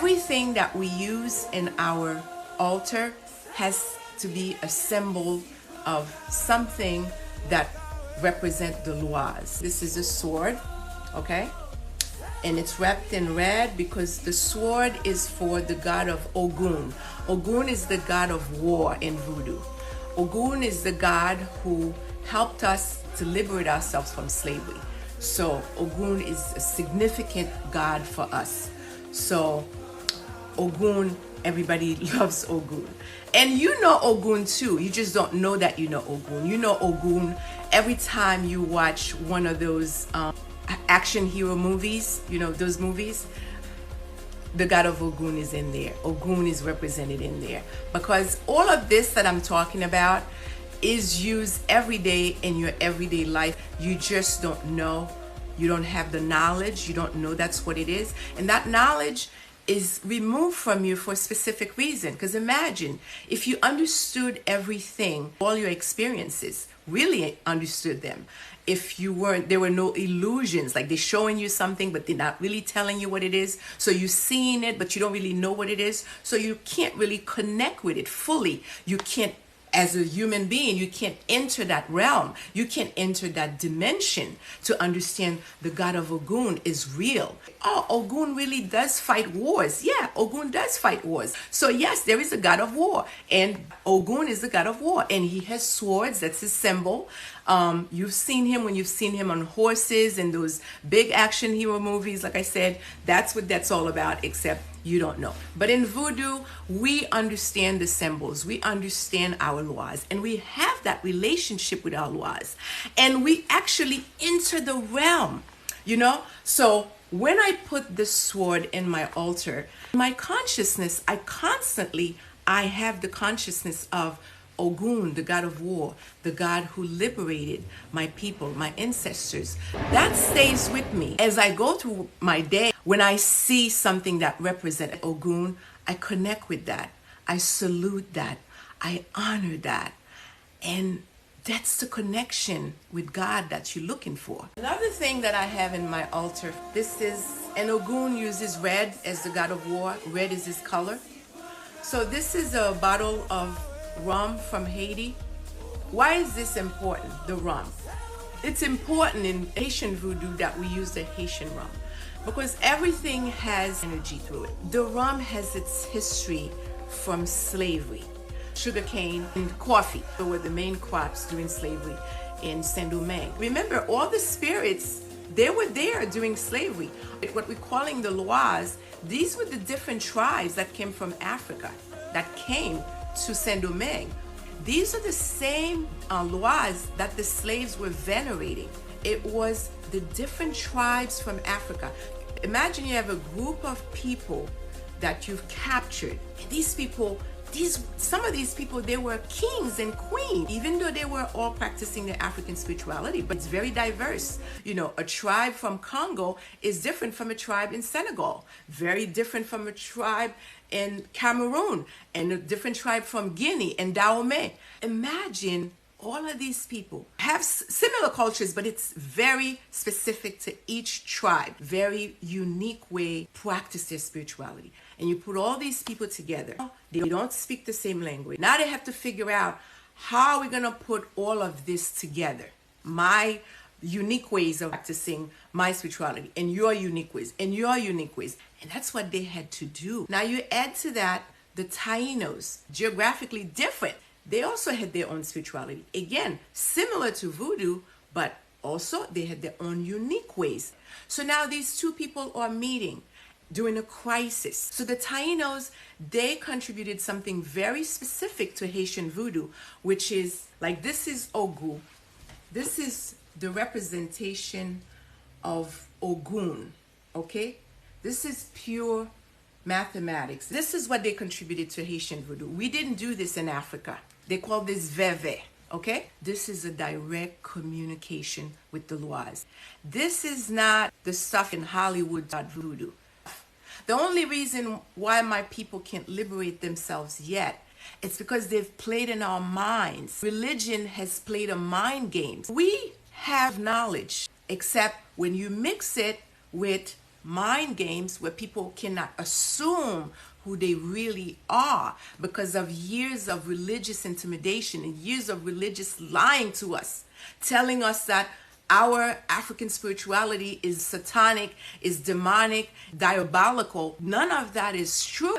Everything that we use in our altar has to be a symbol of something that represent the lois. This is a sword, okay? And it's wrapped in red because the sword is for the god of Ogou. Ogou is the god of war in voodoo. Ogou is the god who helped us to liberate ourselves from slavery. So Ogou is a significant god for us. So Ogou, everybody loves Ogou. And you know Ogou too. You just don't know that you know Ogou. You know Ogou every time you watch one of those action hero movies, you know, those movies. The god of Ogou is in there. Ogou is represented in there. Because all of this that I'm talking about is used every day in your everyday life. You just don't know. You don't have the knowledge. You don't know that's what it is. And that knowledge is removed from you for a specific reason. Because imagine if you understood everything, all your experiences, really understood them. If you weren't, there were no illusions, like they're showing you something, but they're not really telling you what it is. So you're seeing it, but you don't really know what it is. So you can't really connect with it fully. You can't, as a human being, you can't enter that realm. You can't enter that dimension to understand the god of Ogou is real. Oh, Ogou really does fight wars. Yeah, Ogou does fight wars. So yes, there is a god of war, and Ogou is the god of war, and he has swords. That's his symbol. You've seen him when you've seen him on horses in those big action hero movies. Like I said, that's what that's all about, except you don't know. But in voodoo, we understand the symbols. We understand our lois, and we have that relationship with our lois, and we actually enter the realm, you know? So when I put this sword in my altar, my consciousness, I have the consciousness of Ogou, the god of war, the god who liberated my people, my ancestors. That stays with me as I go through my day. When I see something that represents Ogou, I connect with that. I salute that. I honor that. And that's the connection with God that you're looking for. Another thing that I have in my altar, this is, and Ogou uses red as the god of war. Red is his color. So this is a bottle of rum from Haiti. Why is this important, the rum? It's important in Haitian voodoo that we use the Haitian rum because everything has energy through it. The rum has its history from slavery. Sugarcane and coffee were the main crops during slavery in Saint-Domingue. Remember, all the spirits, they were there during slavery. What we're calling the lois, these were the different tribes that came from Africa, that came to Saint-Domingue. These are the same lois that the slaves were venerating. It was the different tribes from Africa. Imagine you have a group of people that you've captured. And these people, some of these people, they were kings and queens, even though they were all practicing their African spirituality, but it's very diverse. You know, a tribe from Congo is different from a tribe in Senegal, very different from a tribe in Cameroon, and a different tribe from Guinea and Dahomey. Imagine all of these people have similar cultures, but it's very specific to each tribe, very unique way practice their spirituality. And you put all these people together, they don't speak the same language. Now they have to figure out, how are we gonna put all of this together? My unique ways of practicing my spirituality, and your unique ways, and your unique ways. And that's what they had to do. Now you add to that the Tainos, geographically different. They also had their own spirituality. Again, similar to voodoo, but also they had their own unique ways. So now these two people are meeting during a crisis. So the Tainos, they contributed something very specific to Haitian voodoo, which is, like, this is Ogou. This is the representation of Ogou, okay? This is pure mathematics. This is what they contributed to Haitian voodoo. We didn't do this in Africa. They call this veve, okay? This is a direct communication with the lois. This is not the stuff in Hollywood voodoo. The only reason why my people can't liberate themselves yet, it's because they've played in our minds. Religion has played a mind game. We have knowledge, except when you mix it with mind games where people cannot assume who they really are because of years of religious intimidation and years of religious lying to us, telling us that our African spirituality is satanic, is demonic, diabolical. None of that is true.